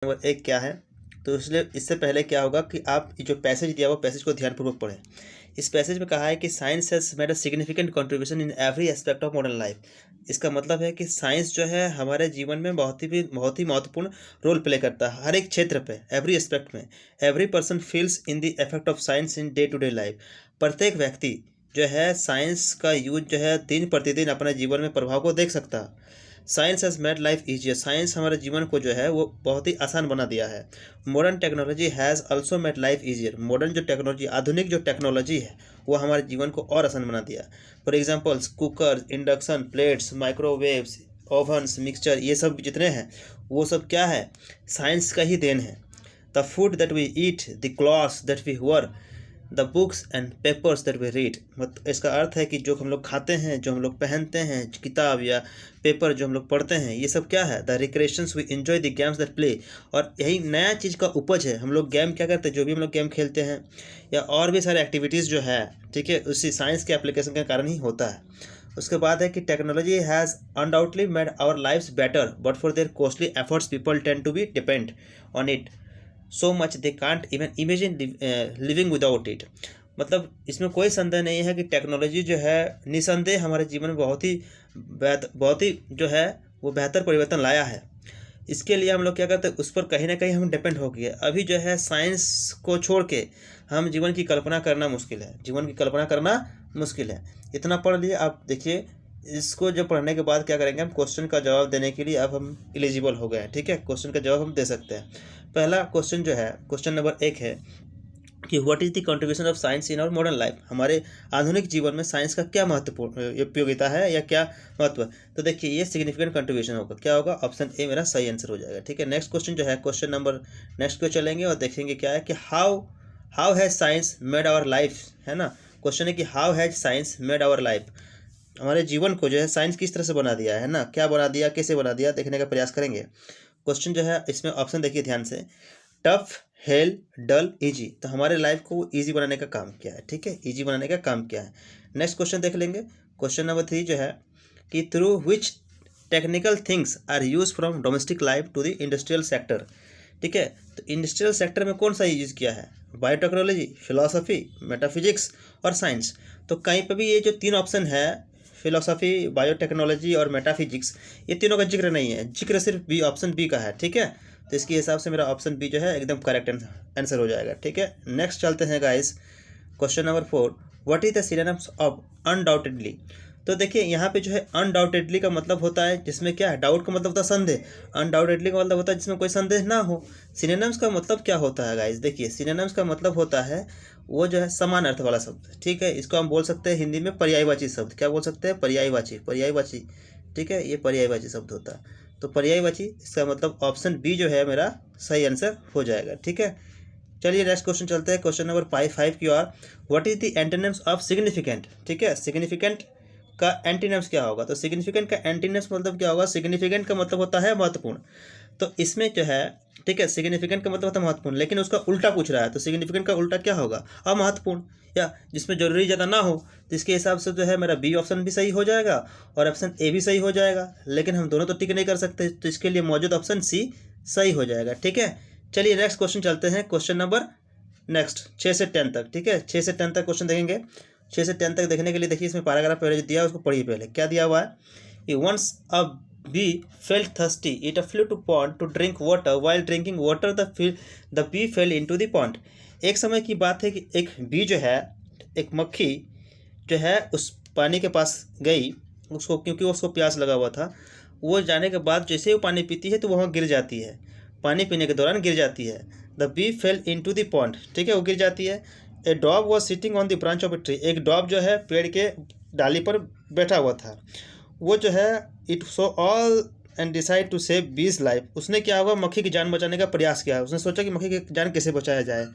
Number 1 क्या है। तो इसलिए इससे पहले क्या होगा कि आप जो पैसेज दिया वो पैसेज को ध्यानपूर्वक पढ़ें। इस पैसेज में कहा है कि science has made a significant contribution in every aspect of modern life. इसका मतलब है कि साइंस जो है हमारे जीवन में बहुत ही महत्वपूर्ण रोल प्ले करता है हर एक क्षेत्र पे, एवरी एस्पेक्ट में। Every person feels in the effect of science in day to day life. प्रत्येक व्यक्ति जो है साइंस का यूज जो है दिन प्रतिदिन अपने जीवन में प्रभाव को देख सकता है। Science has made life easier. Science हमारे जीवन को जो है वो बहुत ही आसान बना दिया है। Modern technology has also made life easier. Modern जो टेक्नोलॉजी, आधुनिक जो टेक्नोलॉजी है वो हमारे जीवन को और आसान बना दिया। For examples cooker, induction, plates, microwaves, ओवन्स, mixture, ये सब जितने हैं वो सब क्या है, साइंस का ही देन है। The food that we eat, the clothes that we wear, the books and papers that we read. मतलब इसका अर्थ है कि जो हम लोग खाते हैं, जो हम लोग पहनते हैं, किताब या पेपर जो हम लोग पढ़ते हैं, ये सब क्या है, the recreations we enjoy, the games that play. और यही नया चीज़ का उपज है। हम लोग गेम क्या करते हैं, जो भी हम लोग गेम खेलते हैं या और भी सारे एक्टिविटीज़ जो है, ठीक है, उसी साइंस के एप्लीकेशन के कारण ही होता है। उसके बाद है कि technology has undoubtedly made our lifes better, but for their costly efforts people tend to be depend on it so much they can't even imagine living without it. मतलब इसमें कोई संदेह नहीं है कि टेक्नोलॉजी जो है निसंदेह हमारे जीवन में बहुत ही जो है वो बेहतर परिवर्तन लाया है। इसके लिए हम लोग क्या करते हैं, उस पर कहीं ना कहीं हम डिपेंड हो गए। अभी जो है साइंस को छोड़ के हम जीवन की कल्पना करना मुश्किल है, जीवन की कल्पना करना मुश्किल है। इतना पढ़ लिए। आप देखिए इसको जो पढ़ने के बाद क्या करेंगे, हम क्वेश्चन का जवाब देने के लिए अब हम एलिजिबल हो गए हैं, ठीक है। क्वेश्चन का जवाब हम दे सकते हैं। पहला क्वेश्चन जो है, क्वेश्चन नंबर 1 है कि what is the contribution of science in our modern life. हमारे आधुनिक जीवन में साइंस का क्या महत्वपूर्ण उपयोगिता है या क्या महत्व है। तो देखिए ये सिग्निफिकेंट कंट्रीब्यूशन होगा, क्या होगा, ऑप्शन ए मेरा सही आंसर हो जाएगा, ठीक है। नेक्स्ट क्वेश्चन जो है, क्वेश्चन नंबर नेक्स्ट पे चलेंगे और देखेंगे क्या है कि how has science made our life, है ना। क्वेश्चन है कि how has science made our life, हमारे जीवन को जो है साइंस किस तरह से बना दिया है ना, क्या बना दिया, कैसे बना दिया, देखने का प्रयास करेंगे। क्वेश्चन जो है इसमें ऑप्शन देखिए ध्यान से, टफ, हेल, डल, इजी। तो हमारे लाइफ को इजी बनाने का काम किया है, ठीक है, इजी बनाने का काम किया है। नेक्स्ट क्वेश्चन देख लेंगे। क्वेश्चन नंबर 3 जो है कि through which technical things are use from domestic life to the industrial sector, ठीक है। तो इंडस्ट्रियल सेक्टर में कौन सा यूज किया है, बायोटेक्नोलॉजी, फिलोसफी, मेटाफिजिक्स और साइंस। तो कहीं पर भी ये जो 3 ऑप्शन है, फिलोसफी, बायोटेक्नोलॉजी और मेटाफिजिक्स, ये तीनों का जिक्र नहीं है, जिक्र सिर्फ बी, ऑप्शन बी का है, ठीक है। तो इसके हिसाब से मेरा ऑप्शन बी जो है एकदम करेक्ट आंसर हो जाएगा, ठीक है। नेक्स्ट चलते हैं guys, question number 4, what is the synonyms of undoubtedly. तो देखिए यहाँ पे जो है अनडाउटेडली का मतलब होता है जिसमें क्या है, डाउट का मतलब होता है संदेह, अनडाउटेडली का मतलब होता है जिसमें कोई संदेह ना हो। सिनोनिम्स का मतलब क्या होता है गाइस, देखिए सिनोनिम्स का मतलब होता है वो जो है समान अर्थ वाला शब्द, ठीक है। इसको हम बोल सकते हैं हिंदी में पर्यायवाची शब्द, क्या बोल सकते हैं, पर्यायवाची, ठीक है, ये पर्यायवाची शब्द होता है। तो पर्यायवाची, इसका मतलब ऑप्शन बी जो है मेरा सही आंसर हो जाएगा, ठीक है। चलिए नेक्स्ट क्वेश्चन चलते हैं, क्वेश्चन नंबर 5 की ओर। What is the antonyms of significant, ठीक है। सिग्निफिकेंट का एंटीनिम्स क्या होगा, तो सिग्निफिकेंट का एंटीनिम्स मतलब क्या होगा, सिग्निफिकेंट का मतलब होता है महत्वपूर्ण। तो इसमें जो है, ठीक है, सिग्निफिकेंट का मतलब होता है महत्वपूर्ण, लेकिन उसका उल्टा पूछ रहा है, तो सिग्निफिकेंट का उल्टा क्या होगा, अमहत्वपूर्ण, या जिसमें जरूरी ज़्यादा ना हो। तो इसके हिसाब से जो है मेरा बी ऑप्शन भी सही हो जाएगा और ऑप्शन ए भी सही हो जाएगा, लेकिन हम दोनों तो टिक नहीं कर सकते, तो इसके लिए मौजूद ऑप्शन सी सही हो जाएगा, ठीक है। चलिए नेक्स्ट क्वेश्चन चलते हैं, क्वेश्चन नंबर नेक्स्ट 6 से 10 तक, ठीक है, 6 से 10 तक क्वेश्चन देखेंगे। 6 से 10 तक देखने के लिए देखिए इसमें पैराग्राफ पहले जो दिया है उसको पढ़िए। पहले क्या दिया हुआ है कि once a bee felt thirsty, it flew to pond to drink water. While drinking water, the bee fell into the pond. एक समय की बात है कि एक बी जो है, एक मक्खी जो है उस पानी के पास गई, उसको क्योंकि उसको प्यास लगा हुआ था। वो जाने के बाद जैसे ही वो पानी पीती है तो वहाँ गिर जाती है, पानी पीने के दौरान गिर जाती है। The bee fell into the pond, ठीक है, वो गिर जाती है। A dog was sitting on the branch of a tree, एक डॉग जो है पेड़ के डाली पर बैठा हुआ था। वो जो है it saw all and decide to save bee's life, उसने क्या हुआ, मक्खी की जान बचाने का प्रयास किया। उसने सोचा कि मक्खी की जान कैसे बचाया जाए।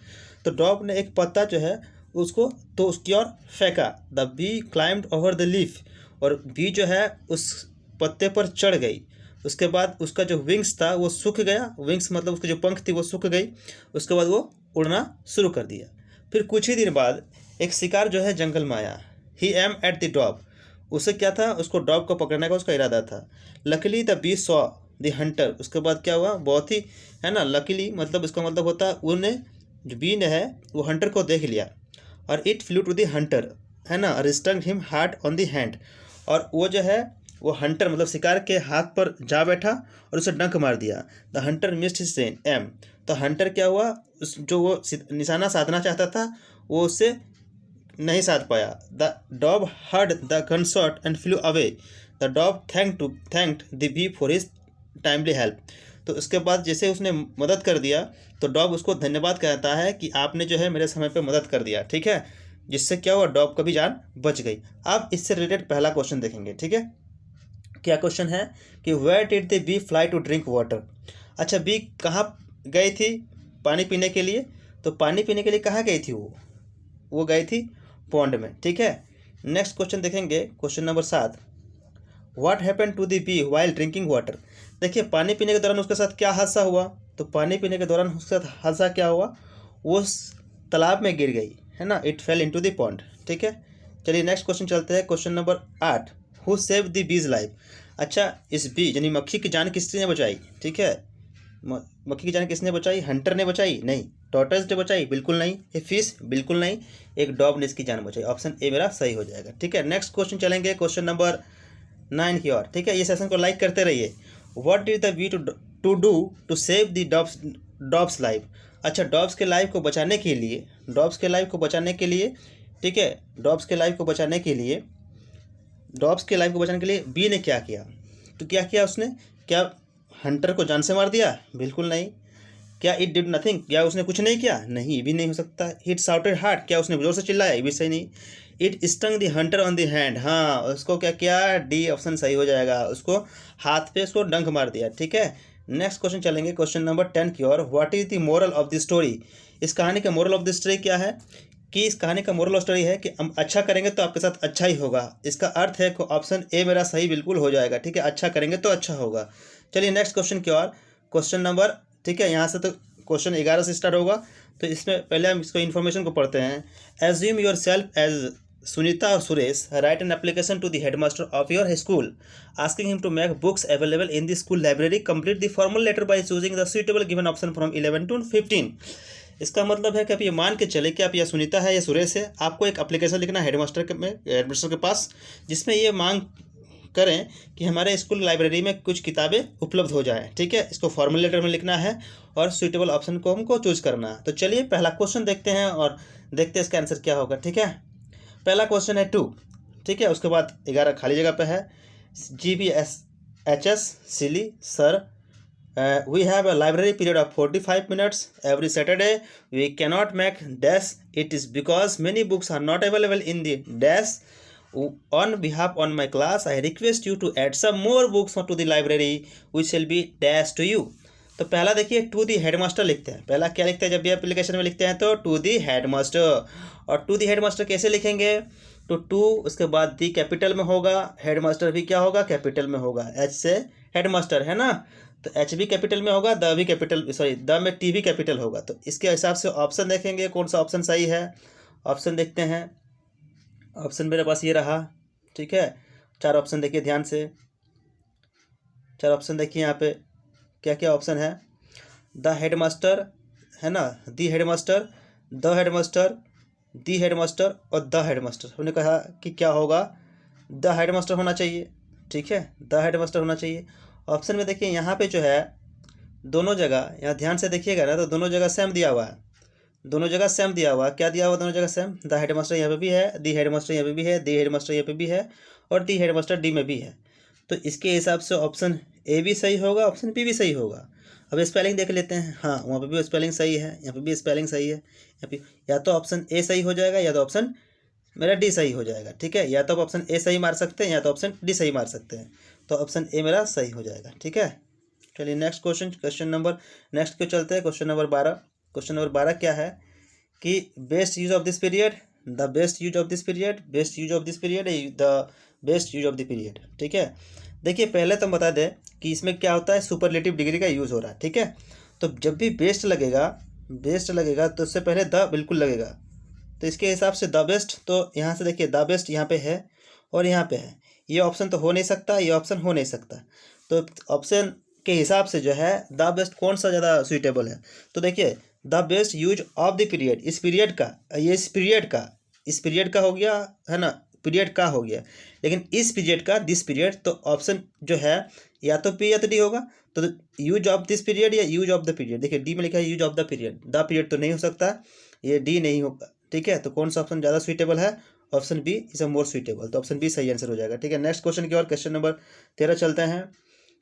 तो डॉग ने एक पत्ता जो है उसको तो उसकी ओर फेंका। The bee climbed over the leaf, और बी जो है उस पत्ते पर चढ़ गई। उसके बाद उसका जो विंग्स था वो सूख गया, विंग्स मतलब उसकी जो पंख थी वो सूख गई। उसके बाद वो उड़ना शुरू कर दिया। फिर कुछ ही दिन बाद एक शिकार जो है जंगल में आया। ही एम एट द डॉग, उसे क्या था, उसको डॉग को पकड़ने का उसका इरादा था। Luckily the bee saw the hunter, उसके बाद क्या हुआ, बहुत ही है ना लकीली, मतलब इसका मतलब होता है उन्हें जो बी ने है वो हंटर को देख लिया और it flew to the hunter, है ना, और stung him hard on the hand, और वो जो है वो हंटर मतलब शिकार के हाथ पर जा बैठा और उसे डंक मार दिया। The Hunter missed his aim, तो हंटर क्या हुआ, उस जो वो निशाना साधना चाहता था वो उससे नहीं साध पाया। The dog heard the gun shot and flew away, the dog thanked the bee for his timely help, तो उसके बाद जैसे उसने मदद कर दिया तो डॉग उसको धन्यवाद कहता है कि आपने जो है मेरे समय पे मदद कर दिया, ठीक है, जिससे क्या हुआ, डॉग का भी जान बच गई। अब इससे रिलेटेड पहला क्वेश्चन देखेंगे, ठीक है। क्या क्वेश्चन है कि where did the bee fly to drink water. अच्छा, बी कहाँ गई थी पानी पीने के लिए, तो पानी पीने के लिए कहाँ गई थी वो गई थी पॉन्ड में, ठीक है। नेक्स्ट क्वेश्चन देखेंगे, question number 7, what happen to the bee while drinking water. देखिए पानी पीने के दौरान उसके साथ क्या हादसा हुआ, तो पानी पीने के दौरान उसके साथ हादसा क्या हुआ, वो तालाब में गिर गई, है ना, it fail into the pond, ठीक है। चलिए नेक्स्ट क्वेश्चन चलते हैं, question number 8, who save the bees life. अच्छा, इस बी यानी मक्खी की जान किसने बचाई, ठीक है, मक्खी की जान किसने बचाई, हंटर ने बचाई, नहीं, टॉर्टोइज ने बचाई, बिल्कुल नहीं, ए फिश, बिल्कुल नहीं, एक डॉग ने इसकी जान बचाई, ऑप्शन ए मेरा सही हो जाएगा, ठीक है। नेक्स्ट क्वेश्चन चलेंगे, क्वेश्चन नंबर 9 की ओर, ठीक है। ये सेशन को लाइक करते रहिए। What did the bee to do to save the dog's life. अच्छा, डॉब्स के लाइफ को बचाने के लिए, डॉब्स के लाइफ को बचाने के लिए, ठीक है, डॉब्स के लाइफ को बचाने के लिए, डॉब्स के लाइफ को बचाने के लिए बी ने क्या किया, तो क्या किया उसने, क्या हंटर को जान से मार दिया, बिल्कुल नहीं। क्या इट डिड नथिंग, क्या उसने कुछ नहीं किया, नहीं, ये भी नहीं हो सकता। इट शाउटेड हार्ड, क्या उसने जोर से चिल्लाया, ये भी सही नहीं। It stung the Hunter on the hand, हाँ, उसको क्या किया, डी ऑप्शन सही हो जाएगा, उसको हाथ पे उसको डंक मार दिया, ठीक है। नेक्स्ट क्वेश्चन चलेंगे, क्वेश्चन नंबर 10 की ओर, what is the moral of the story. इस कहानी का मोरल ऑफ द स्टोरी क्या है, कि इस कहानी का मोरल ऑफ स्टोरी है कि हम अच्छा करेंगे तो आपके साथ अच्छा ही होगा। इसका अर्थ है कि ऑप्शन ए मेरा सही बिल्कुल हो जाएगा, ठीक है, अच्छा करेंगे तो अच्छा होगा। चलिए नेक्स्ट क्वेश्चन की ओर, क्वेश्चन नंबर, ठीक है, यहाँ से तो क्वेश्चन 11 से स्टार्ट होगा, तो इसमें पहले हम इसको इन्फॉर्मेशन को पढ़ते हैं। Assume yourself as Sunita और Suresh write an application to the headmaster of your school asking him to make books available in the school library, complete the formal letter by choosing the suitable given option from 11 to 15। इसका मतलब है कि आप ये मान के चले कि आप या सुनीता है या सुरेश है, आपको एक एप्लीकेशन लिखना है हेडमास्टर के पास, जिसमें ये मांग करें कि हमारे स्कूल लाइब्रेरी में कुछ किताबें उपलब्ध हो जाएं, ठीक है। इसको फॉर्मल लेटर में लिखना है और सुइटेबल ऑप्शन को हमको चूज करना है। तो चलिए पहला क्वेश्चन देखते हैं और देखते हैं इसका आंसर क्या होगा, ठीक है। पहला क्वेश्चन है 2, ठीक है, उसके बाद 11 खाली जगह पे है। GBSHS silly sir, we have a library period of 45 minutes every Saturday. We cannot make dash, it is because many books are not available in the dash. On behalf on my class I request you to add some more books to the library which shall be dash to you। तो पहला देखिए to the headmaster लिखते हैं, पहला क्या लिखते हैं जब भी एप्लीकेशन में लिखते हैं तो टू दी हेडमास्टर, और टू दी हेडमास्टर कैसे लिखेंगे, तो टू उसके बाद दी कैपिटल में होगा, हेडमास्टर भी क्या होगा, कैपिटल में होगा, एच से हेडमास्टर है ना, तो एच भी कैपिटल में होगा, द भी कैपिटल, सॉरी द में टी भी कैपिटल होगा। तो इसके हिसाब से ऑप्शन देखेंगे कौन सा ऑप्शन सही है, ऑप्शन देखते हैं। ऑप्शन मेरे पास ये रहा, ठीक है, 4 ऑप्शन देखिए ध्यान से, 4 ऑप्शन देखिए यहाँ पे क्या क्या ऑप्शन है, द हेडमास्टर है ना, the headmaster, the headmaster, the headmaster और द हेडमास्टर। हमने कहा कि क्या होगा, द हेडमास्टर होना चाहिए, ठीक है, द हेडमास्टर होना चाहिए। ऑप्शन में देखिए यहाँ पे जो है दोनों जगह, यहाँ ध्यान से देखिएगा ना, तो दोनों जगह सेम दिया हुआ है, दोनों जगह सेम दिया हुआ, क्या दिया हुआ दोनों जगह सेम, द हेडमास्टर यहाँ पे भी है, दी हेडमास्टर यहाँ पे भी है, दी हेडमास्टर यहाँ पे भी है और दी हेडमास्टर डी में भी है। तो इसके हिसाब से ऑप्शन ए भी सही होगा, ऑप्शन बी भी सही होगा। अब स्पेलिंग देख लेते हैं, हाँ वहाँ पे भी स्पेलिंग सही है, यहाँ पे भी स्पेलिंग सही है, यहाँ पे या तो ऑप्शन ए सही हो जाएगा या तो ऑप्शन मेरा डी सही हो जाएगा, ठीक है, या तो आप ऑप्शन ए सही मार सकते हैं या तो ऑप्शन डी सही मार सकते हैं, तो ऑप्शन ए मेरा सही हो जाएगा, ठीक है। चलिए next question, question number next क्यों चलते हैं, क्वेश्चन नंबर 12। क्वेश्चन नंबर 12 क्या है कि best use of this period, the best use of this period, best use of this period, the best use of the period, ठीक है। देखिए पहले तो हम बता दें कि इसमें क्या होता है, सुपरलेटिव डिग्री का यूज़ हो रहा है, ठीक है। तो जब भी बेस्ट लगेगा, बेस्ट लगेगा तो उससे पहले द बिल्कुल लगेगा, तो इसके हिसाब से द बेस्ट, तो यहाँ से देखिए द बेस्ट यहाँ पे है और यहाँ पे है, ये ऑप्शन तो हो नहीं सकता, ये ऑप्शन हो नहीं सकता, तो ऑप्शन के हिसाब से जो है द बेस्ट कौन सा ज़्यादा सुइटेबल है। तो देखिए the best use of the period, इस पीरियड का, ये इस पीरियड का हो गया है ना, पीरियड का हो गया, लेकिन इस पीरियड का दिस पीरियड, तो ऑप्शन जो है या तो पी या तो डी होगा। तो यूज ऑफ दिस पीरियड या यूज ऑफ द पीरियड, देखिए डी में लिखा है use of the period, the period तो नहीं हो सकता, ये डी नहीं होगा। ठीक है, तो कौन सा ऑप्शन ज़्यादा सुइटेबल है, option B is a more suitable, तो ऑप्शन बी सही आंसर हो जाएगा। ठीक है, नेक्स्ट क्वेश्चन की ओर, क्वेश्चन नंबर 13 चलते हैं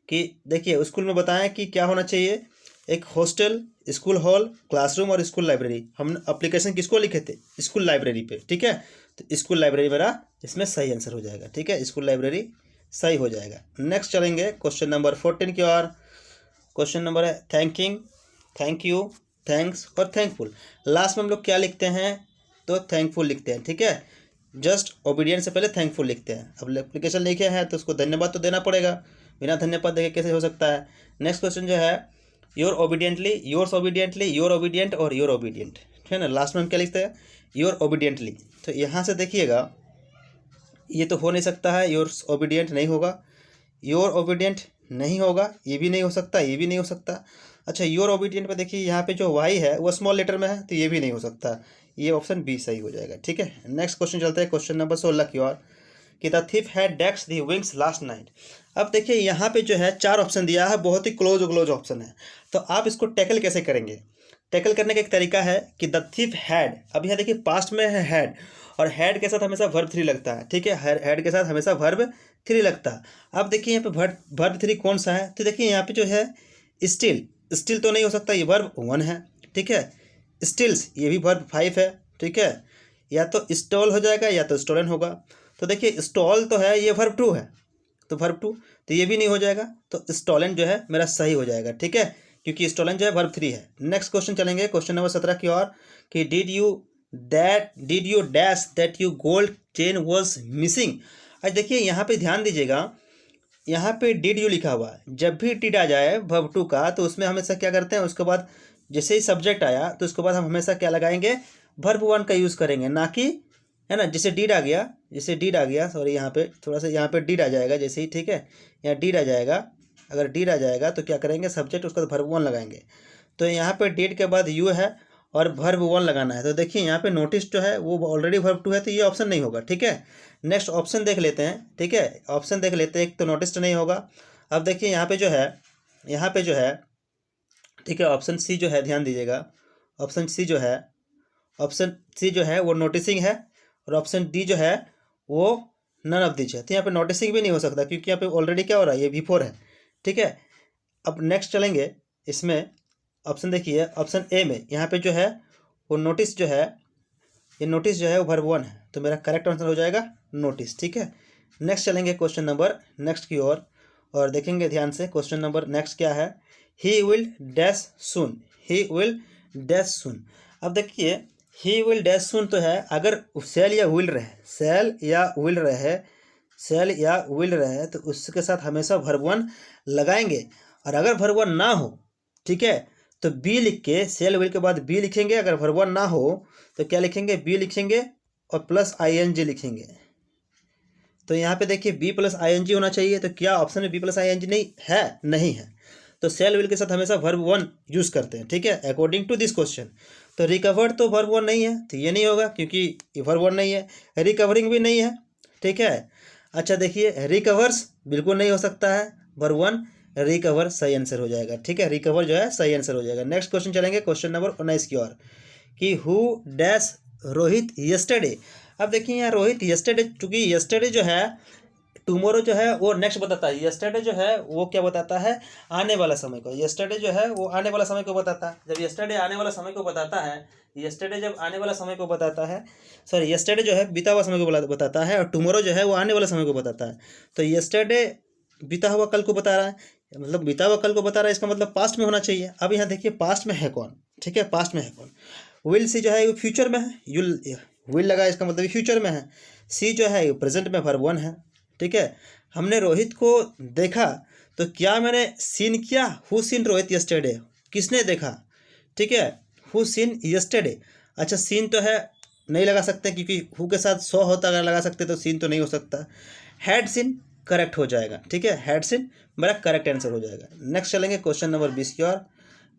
कि देखिए स्कूल में बताएं कि क्या होना चाहिए, एक हॉस्टल, स्कूल हॉल, क्लासरूम और स्कूल लाइब्रेरी। हम एप्लीकेशन किसको लिखे थे, स्कूल लाइब्रेरी पे। ठीक है, तो स्कूल लाइब्रेरी मेरा इसमें सही आंसर हो जाएगा। ठीक है, स्कूल लाइब्रेरी सही हो जाएगा। नेक्स्ट चलेंगे क्वेश्चन नंबर 14 की ओर। क्वेश्चन नंबर है थैंकिंग, थैंक यू, थैंक्स और थैंकफुल। लास्ट में हम लोग क्या लिखते हैं, तो थैंकफुल लिखते हैं। ठीक है, जस्ट ओबीडियंट से पहले थैंकफुल लिखते हैं। अब एप्लीकेशन लिखे हैं तो उसको धन्यवाद तो देना पड़ेगा, बिना धन्यवाद देखे कैसे हो सकता है। नेक्स्ट क्वेश्चन जो है your obediently, yours obediently, your obedient और योर ओबीडियंट। ठीक है ना, लास्ट में हम क्या लिखते हैं, योर ओबीडियंटली। तो यहाँ से देखिएगा ये तो हो नहीं सकता है, योर्स ओबीडियंट नहीं होगा, योर ओबीडियंट नहीं होगा, ये भी नहीं हो सकता, ये भी नहीं हो सकता। अच्छा, योर ओबीडियंट पे देखिए यहाँ पे जो वाई है वो स्मॉल लेटर में है, तो ये भी नहीं हो सकता, ये ऑप्शन बी सही हो जाएगा। ठीक है, नेक्स्ट क्वेश्चन चलते हैं क्वेश्चन नंबर 16 की ओर कि the thief had decks the wings last night. अब देखिए यहाँ पे जो है 4 ऑप्शन दिया है, बहुत ही क्लोज ऑप्शन है, तो आप इसको टैकल कैसे करेंगे। टैकल करने का एक तरीका है कि द थिफ हैड, अब यहाँ देखिए पास्ट में है हैड, और हैड के साथ हमेशा वर्ब 3 लगता है। ठीक है, हैड के साथ हमेशा वर्ब 3 लगता है। अब देखिए यहाँ पे वर्ब 3 कौन सा है, तो देखिए यहाँ पे जो है स्टिल, स्टिल तो नहीं हो सकता, ये वर्ब 1 है। ठीक है, स्टिल्स ये भी वर्ब 5 है। ठीक है, या तो स्टॉल हो जाएगा या तो स्टोलन होगा। तो देखिए स्टॉल तो है, ये वर्ब 2 है, तो वर्ब 2, तो ये भी नहीं हो जाएगा, तो स्टॉलन जो है मेरा सही हो जाएगा। ठीक है, क्योंकि स्टोलन जो है वर्ब 3 है। नेक्स्ट क्वेश्चन चलेंगे क्वेश्चन नंबर 17 की ओर कि did you dash that you gold chain was missing. आज देखिए यहाँ पे ध्यान दीजिएगा, यहाँ पे डिड यू लिखा हुआ है, जब भी डिड आ जाए वर्ब 2 का तो उसमें हमेशा क्या करते हैं, उसके बाद जैसे ही सब्जेक्ट आया तो उसके बाद हम हमेशा क्या लगाएंगे, वर्ब 1 का यूज़ करेंगे, ना कि, है ना, जैसे डिड आ गया सॉरी, यहाँ पे थोड़ा सा यहाँ पे डिड आ जाएगा जैसे ही। ठीक है, यहाँ डिड आ जाएगा, अगर डिड आ जाएगा तो क्या करेंगे, सब्जेक्ट उसका वर्ब 1 लगाएंगे। तो यहाँ पे डिड के बाद यू है और वर्ब 1 लगाना है, तो देखिए यहाँ पे नोटिस जो है वो ऑलरेडी वर्ब 2 है, तो ये ऑप्शन नहीं होगा। ठीक है, नेक्स्ट ऑप्शन देख लेते हैं। ठीक है, ऑप्शन देख लेते हैं, एक तो नोटिस नहीं होगा। अब देखिए यहाँ पे जो है ठीक है, ऑप्शन सी जो है, ध्यान दीजिएगा, ऑप्शन सी जो है वो नोटिसिंग है, और ऑप्शन डी जो है वो नन ऑफ दिस है। तो यहाँ पे नोटिसिंग भी नहीं हो सकता, क्योंकि यहाँ पे ऑलरेडी क्या हो रहा है, ये बिफोर है। ठीक है, अब नेक्स्ट चलेंगे, इसमें ऑप्शन देखिए, ऑप्शन ए में यहाँ पे जो है वो नोटिस जो है, ये नोटिस जो है वो वर्ब 1 है, तो मेरा करेक्ट आंसर हो जाएगा नोटिस। ठीक है, नेक्स्ट चलेंगे क्वेश्चन नंबर नेक्स्ट की ओर और देखेंगे ध्यान से। क्वेश्चन नंबर नेक्स्ट क्या है, he will dash soon, he will dash soon. अब देखिए ही विल डैश सून तो है, अगर सेल या विल रहे तो उसके साथ हमेशा वर्ब 1 लगाएंगे, और अगर वर्ब 1 ना हो, ठीक है, तो बी लिख के, सेल विल के बाद बी लिखेंगे। अगर वर्ब 1 ना हो तो क्या लिखेंगे, बी लिखेंगे और प्लस ING लिखेंगे। तो यहाँ पे देखिए बी प्लस ING होना चाहिए, तो क्या ऑप्शन में बी प्लस ING नहीं है, तो सेल विल के साथ हमेशा वर्ब 1 यूज़ करते हैं। ठीक है, अकॉर्डिंग टू दिस क्वेश्चन। तो रिकवर्ड तो वर्ब 1 नहीं है, तो ये नहीं होगा क्योंकि ये वर्ब 1 नहीं है। रिकवरिंग भी नहीं है। ठीक है, अच्छा देखिए रिकवर्स बिल्कुल नहीं हो सकता है, वर्ब 1, रिकवर सही आंसर हो जाएगा। ठीक है, रिकवर जो है सही आंसर हो जाएगा। नेक्स्ट क्वेश्चन चलेंगे क्वेश्चन नंबर 19 की ओर कि हु डैश रोहित यस्टरडे। अब देखिए यहाँ रोहित यस्टरडे, चूँकि यस्टरडे जो है टुमारो जो है वो नेक्स्ट बताता है, यस्टरडे जो है वो क्या बताता है, आने वाला समय को। यस्टरडे जो है वो आने वाला समय को बताता है। जब यस्टरडे आने वाला समय को बताता है, यस्टरडे जब आने वाला समय को बताता है, सॉरी यस्टरडे जो है बीता हुआ समय को बताता है, और टुमारो जो है वो आने वाला समय को बताता है। तो यस्टरडे बीता हुआ कल को बता रहा है, मतलब बीता हुआ कल को बता रहा है, इसका मतलब पास्ट में होना चाहिए। अब यहाँ देखिए पास्ट में है कौन, ठीक है, पास्ट में है कौन। विल सी जो है वो फ्यूचर में है, विल लगा, इसका मतलब फ्यूचर में है। सी जो है प्रेजेंट में वर्ब 1 है। ठीक है, हमने रोहित को देखा, तो क्या मैंने सीन किया, हु सीन रोहित यस्टरडे, किसने देखा। ठीक है, हु सीन यस्टरडे। अच्छा सीन तो है नहीं लगा सकते, क्योंकि हु के साथ सो होता, अगर लगा सकते तो सीन तो नहीं हो सकता। हैड सीन, करेक्ट हो जाएगा। ठीक है, हैड सीन मेरा करेक्ट आंसर हो जाएगा। नेक्स्ट चलेंगे क्वेश्चन नंबर 20 की ओर।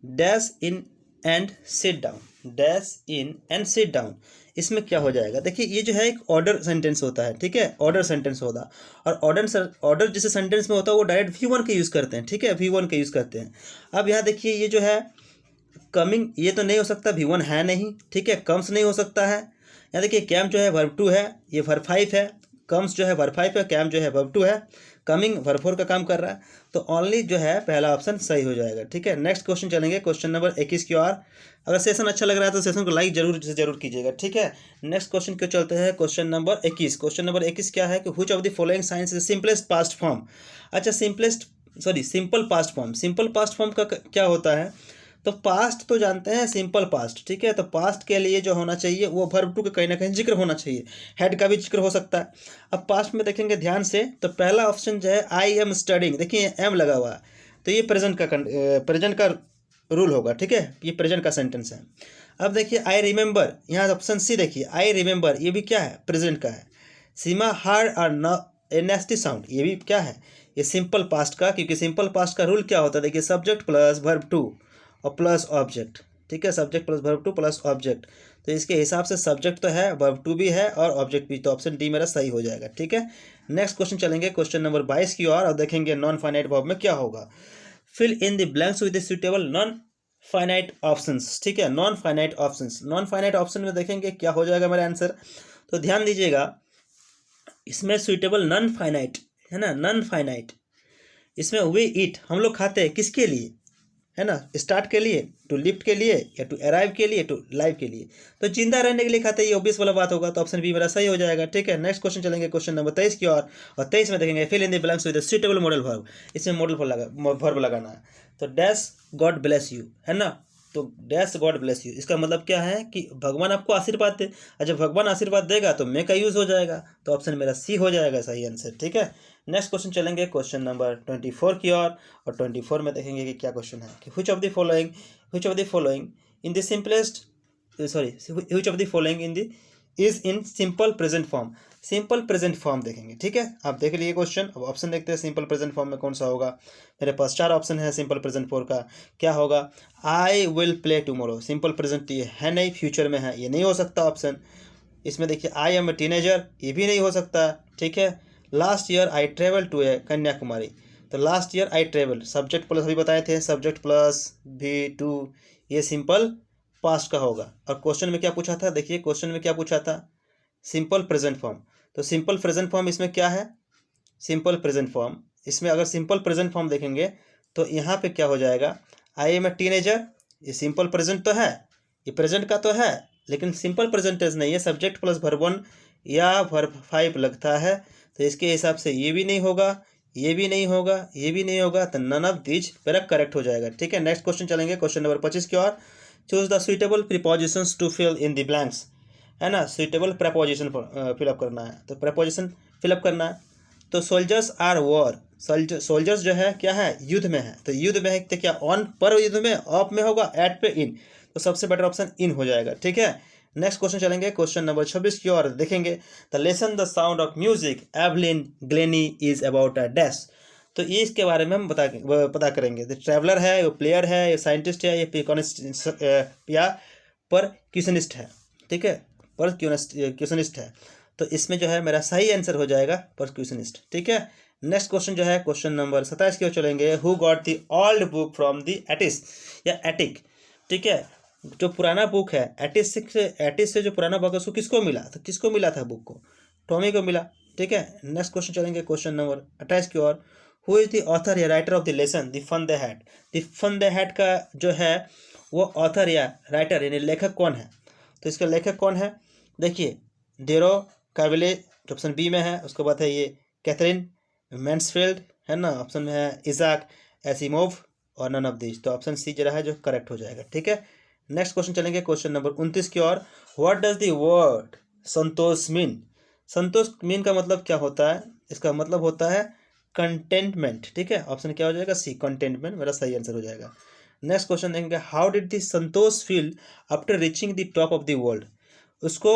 Dash in and sit down, dash in and sit down, इसमें क्या हो जाएगा? देखिए ये जो है एक ऑर्डर सेंटेंस होता है। ठीक है, ऑर्डर सेंटेंस होता, और ऑर्डर जैसे सेंटेंस में होता है वो डायरेक्ट V1 का यूज़ करते हैं। ठीक है, V1 का यूज़ करते हैं। अब यहाँ देखिए ये जो है कमिंग, ये तो नहीं हो सकता, V1 है नहीं। ठीक है, कम्स नहीं हो सकता है। यहाँ देखिए कैम जो है वर्ब 2 है, ये वर्ब 5 है। कम्स जो है वर्ब 5 है, कैम जो है वर्ब 2 है, कमिंग वर्ब 4 का काम कर रहा है। तो ओनली जो है पहला ऑप्शन सही हो जाएगा। ठीक है, नेक्स्ट क्वेश्चन चलेंगे क्वेश्चन नंबर 21 की ओर। अगर सेशन अच्छा लग रहा है तो सेशन को लाइक जरूर कीजिएगा। ठीक है, नेक्स्ट क्वेश्चन क्यों चलते हैं क्वेश्चन नंबर 21। क्वेश्चन नंबर 21 क्या है कि which of the following science is simplest past form. अच्छा, simple past form, simple past form का क्या होता है? तो पास्ट तो जानते हैं, सिंपल पास्ट। ठीक है, तो पास्ट के लिए जो होना चाहिए वो वर्ब 2 का कहीं ना कहीं जिक्र होना चाहिए, हेड का भी जिक्र हो सकता है। अब पास्ट में देखेंगे ध्यान से तो पहला ऑप्शन जो है आई एम स्टडिंग, देखिए एम लगा हुआ है, तो ये प्रेजेंट का रूल होगा। ठीक है, ये प्रेजेंट का सेंटेंस है। अब देखिए आई रिमेंबर, यहाँ ऑप्शन सी देखिए आई रिमेंबर, ये भी क्या है? प्रेजेंट का है। सीमा हार्ड और न ए नेस्टी साउंड, ये भी क्या है? ये सिंपल पास्ट का, क्योंकि सिंपल पास्ट का रूल क्या होता है? देखिए सब्जेक्ट प्लस वर्ब 2 और प्लस ऑब्जेक्ट। ठीक है, subject plus verb 2 plus object, तो इसके हिसाब से सब्जेक्ट तो है, वर्ब 2 भी है और ऑब्जेक्ट भी, तो ऑप्शन डी मेरा सही हो जाएगा। ठीक है, नेक्स्ट क्वेश्चन चलेंगे क्वेश्चन नंबर 22 की ओर और देखेंगे नॉन फाइनाइट वर्ब में क्या होगा। Fill in the blanks with the suitable non finite options. ठीक है, non finite options, non finite option में देखेंगे क्या हो जाएगा मेरा आंसर। तो ध्यान दीजिएगा, इसमें सुटेबल नॉन फाइनाइट है ना, नॉन फाइनाइट, इसमें वी ईट, हम लोग खाते हैं किसके लिए? है ना, स्टार्ट के लिए, टू लिफ्ट के लिए, या टू अराइव के लिए, टू लाइव के लिए, तो जिंदा रहने के लिए खाते हैं, ये ऑब्वियस वाला बात होगा, तो ऑप्शन बी मेरा सही हो जाएगा। ठीक है, नेक्स्ट क्वेश्चन चलेंगे क्वेश्चन नंबर 23 की ओर और 23 में देखेंगे fill in the blanks with suitable modal verb. इसमें मॉडल वर्ब लगाना है, तो डैश गॉड ब्लेस यू, है ना, तो डैश गॉड ब्लेस यू, इसका मतलब क्या है कि भगवान आपको आशीर्वाद दे। और जब भगवान आशीर्वाद देगा तो मे का यूज़ हो जाएगा, तो ऑप्शन मेरा सी हो जाएगा सही आंसर। ठीक है, नेक्स्ट क्वेश्चन चलेंगे क्वेश्चन नंबर 24 की ओर और 24 में देखेंगे कि क्या क्वेश्चन है कि which of the following in the simplest which of the following is in simple present form. Simple present form देखेंगे। ठीक है, आप देख लीजिए क्वेश्चन। अब ऑप्शन देखते हैं सिंपल प्रेजेंट फॉर्म में कौन सा होगा। मेरे पास 4 ऑप्शन है सिंपल प्रेजेंट फॉर्म का। क्या होगा? I will play tomorrow, simple present ये है नहीं, फ्यूचर में है, ये नहीं हो सकता ऑप्शन। इसमें देखिए आई एम ए टीनेजर, ये भी नहीं हो सकता। ठीक है, last year I travel to a Kanyakumari, तो last year I travel, subject plus अभी बताए थे, सब्जेक्ट प्लस V2, ये सिंपल पास्ट का होगा। और क्वेश्चन में क्या पूछा था? देखिए क्वेश्चन में क्या पूछा था? सिंपल प्रेजेंट फॉर्म, तो सिंपल प्रेजेंट फॉर्म इसमें क्या है? सिंपल प्रेजेंट फॉर्म, इसमें अगर सिंपल प्रेजेंट फॉर्म देखेंगे तो यहाँ पे क्या हो जाएगा? आई एम ए टीनेजर, ये सिंपल प्रेजेंट तो है, ये प्रेजेंट का तो है, लेकिन सिंपल प्रेजेंटेज नहीं है, सब्जेक्ट प्लस वर्ब 1 या वर्ब 5 लगता है, तो इसके हिसाब से ये भी नहीं होगा, ये भी नहीं होगा, ये भी नहीं होगा, तो नन ऑफ दीज मेरा करेक्ट हो जाएगा। ठीक है, नेक्स्ट क्वेश्चन चलेंगे क्वेश्चन नंबर 25 की ओर। Choose the suitable prepositions to fill in the blanks, है ना, सुइटेबल प्रेपोजिशन फिलअप करना है, तो प्रेपोजिशन फिलअप करना है। तो सोल्जर्स आर वॉर, सोल्जर्स जो है क्या है? युद्ध में है, तो युद्ध में है तो क्या ऑन पर युद्ध में, ऑफ में होगा, एट पे इन, तो सबसे बेटर ऑप्शन इन हो जाएगा। ठीक है, नेक्स्ट क्वेश्चन चलेंगे क्वेश्चन नंबर 26 की ओर। देखेंगे the lesson the sound of music Evelyn Glenny is about a dash, तो ये इसके बारे में हम पता करेंगे। द ट्रैवलर है, ये प्लेयर है, ये साइंटिस्ट है, ये पिकॉनिस्ट या पर क्वेश्चनिस्ट है। ठीक है, पर क्वेश्चनिस्ट है, तो इसमें जो है मेरा सही आंसर हो जाएगा पर क्वेश्चनिस्ट। ठीक है, नेक्स्ट क्वेश्चन जो है क्वेश्चन नंबर 27 की ओर चलेंगे। Who got the old book from the एटिस या एटिक। ठीक है, जो पुराना बुक है एटिस से जो पुराना बुक है उसको किसको मिला? तो किसको मिला था बुक को? टॉमी को मिला। ठीक है, नेक्स्ट क्वेश्चन चलेंगे क्वेश्चन नंबर 28 की ओर। हु इज द ऑथर या writer of the lesson the fun they had. The fun they had का जो है वो ऑथर या राइटर यानी लेखक कौन है? तो इसका लेखक कौन है? देखिए डेरो कार्वेले ऑप्शन बी में है, उसके बाद है ये कैथरीन मैन्सफील्ड, है ना, ऑप्शन में है इजाक एसिमोव और नन ऑफ दिस, तो ऑप्शन सी जो है जो करेक्ट हो जाएगा। ठीक है, नेक्स्ट क्वेश्चन चलेंगे क्वेश्चन नंबर 29 की ओर। What does the word santosh mean. Santosh mean का मतलब क्या होता है? इसका मतलब होता है कंटेंटमेंट। ठीक है, ऑप्शन क्या हो जाएगा? सी, कंटेंटमेंट मेरा सही आंसर हो जाएगा। नेक्स्ट क्वेश्चन देखेंगे how did the Santosh feel after reaching the top of the world. उसको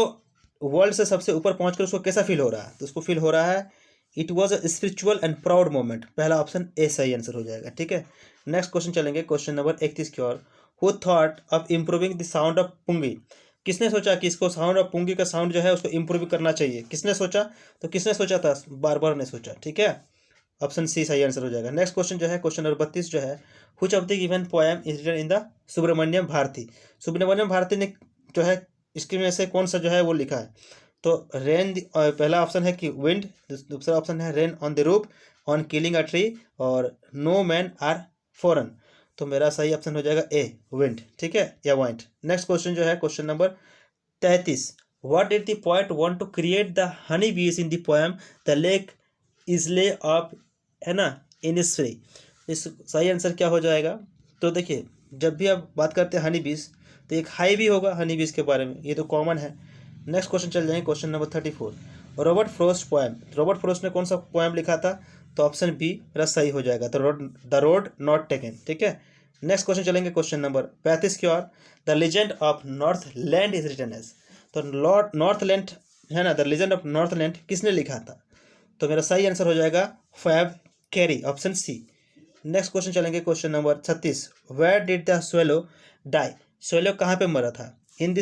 वर्ल्ड से सबसे ऊपर पहुंचकर उसको कैसा फील हो रहा है? तो उसको फील हो रहा है it was a spiritual and proud moment. पहला ऑप्शन ए सही आंसर हो जाएगा। ठीक है, नेक्स्ट क्वेश्चन चलेंगे, क्वेश्चन नंबर 31 की ओर। Who thought of improving the sound of pungi? किसने सोचा कि इसको साउंड ऑफ पुंगी का साउंड जो है उसको इम्प्रूव करना चाहिए? किसने सोचा? तो किसने सोचा था? बार्बर ने सोचा। ठीक है, ऑप्शन सी सही आंसर हो जाएगा। नेक्स्ट क्वेश्चन जो है, क्वेश्चन नंबर 32 जो है, which of the given poem is written in the Subramaniam Bharati? Subramaniam Bharati ने जो है इसके में से कौन सा जो है वो लिखा है? तो रेन, पहला ऑप्शन है कि विंड, दूसरा ऑप्शन है rain on the roof, on killing a tree, और नो मैन आर फॉरन। तो मेरा सही ऑप्शन हो जाएगा ए विंड। ठीक है, या वाइंड। नेक्स्ट क्वेश्चन जो है, question number 33, what did the poet want to create the honey bees in the poem the lake isle of, है ना, इनिस्फ्री? इस सही आंसर क्या हो जाएगा? तो देखिए, जब भी आप बात करते हैं हनी बीज तो एक हाई भी होगा हनी बीज के बारे में, ये तो कॉमन है। नेक्स्ट क्वेश्चन चल जाएंगे, question number 34, Robert Frost poem. Robert Frost ने कौन सा पोएम लिखा था? तो ऑप्शन बी मेरा सही हो जाएगा, द रोड नॉट टेकन। ठीक है, नेक्स्ट क्वेश्चन चलेंगे, क्वेश्चन नंबर 35 की ओर। The legend of north land is written as. तो नॉर्थ लैंड, है ना, the legend of north land किसने लिखा था? तो मेरा सही आंसर हो जाएगा Phoebe Cary, option C. Next question चलेंगे, question number 36, where did the swallow die? Swallow कहाँ पे मरा था? इन द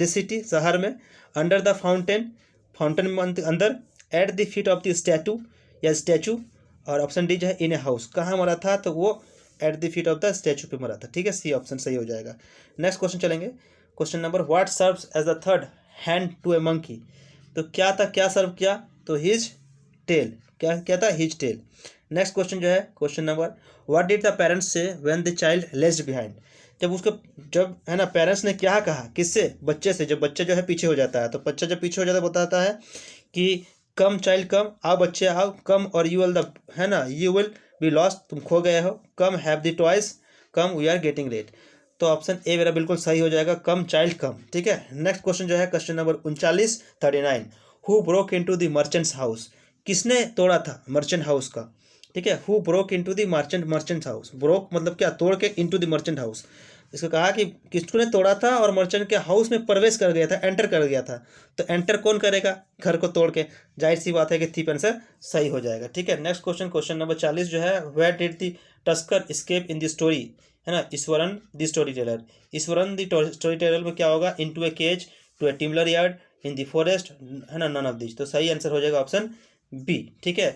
सिटी, शहर में, अंडर द फाउंटेन, फाउंटेन में अंदर, at the feet of the statue या स्टैचू, और ऑप्शन डी जो है इन ए हाउस। कहाँ मरा था? तो वो at the feet of the statue पे मरा था। ठीक है, सी ऑप्शन सही हो जाएगा। नेक्स्ट क्वेश्चन चलेंगे, question number, what serves as the third hand to a monkey? तो क्या था, क्या सर्व किया? तो हिज टेल। क्या था? His tell. नेक्स्ट क्वेश्चन जो है, question number, what did the parents से व्हेन द चाइल्ड लेज्ड बिहाइंड? जब है ना, पेरेंट्स ने क्या कहा? किससे? बच्चे से। जब बच्चा जो है पीछे हो जाता है, तो बच्चा जब पीछे हो जाता है बताता है कि कम चाइल्ड कम, आओ बच्चे आओ, कम और यू विल द, है ना, यू विल बी लॉस्ट, तुम खो गए हो, come have the toys, come we are getting late. तो ऑप्शन ए मेरा बिल्कुल सही हो जाएगा, कम चाइल्ड कम। ठीक है, नेक्स्ट क्वेश्चन जो है, question number 39 who broke into the merchants house? किसने तोड़ा था मर्चेंट हाउस का? ठीक है, who broke into the merchant house. Broke मतलब क्या? तोड़ के, इनटू द मर्चेंट हाउस। इसको कहा कि किसने तोड़ा था और मर्चेंट के हाउस में प्रवेश कर गया था, एंटर कर गया था। तो एंटर कौन करेगा? घर को तोड़ के। जाहिर सी बात है कि थीप आंसर सही हो जाएगा। ठीक है, नेक्स्ट क्वेश्चन, क्वेश्चन नंबर 40 जो है, where did the tusker escape in the story? है ना, Ishwaran the story teller. Ishwaran the story teller में क्या होगा? Into a cage, to a timber yard, in the forest, है ना, नन ऑफ दिस। तो सही आंसर हो जाएगा ऑप्शन बी। ठीक है,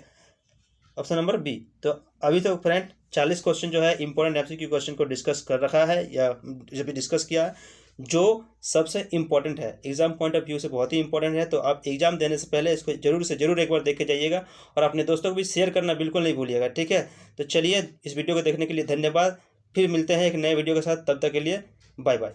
ऑप्शन नंबर बी। तो अभी तो फ्रेंड 40 क्वेश्चन जो है इंपॉर्टेंट एमसीक्यू क्वेश्चन को डिस्कस कर रखा है, या जब भी डिस्कस किया है, जो सबसे इंपॉर्टेंट है, एग्जाम पॉइंट ऑफ व्यू से बहुत ही इंपॉर्टेंट है। तो आप एग्जाम देने से पहले इसको जरूर से जरूर एक बार देख के जाइएगा, और अपने दोस्तों को भी शेयर करना बिल्कुल नहीं भूलिएगा। ठीक है, तो चलिए, इस वीडियो को देखने के लिए धन्यवाद। फिर मिलते हैं एक नए वीडियो के साथ, तब तक के लिए बाय बाय।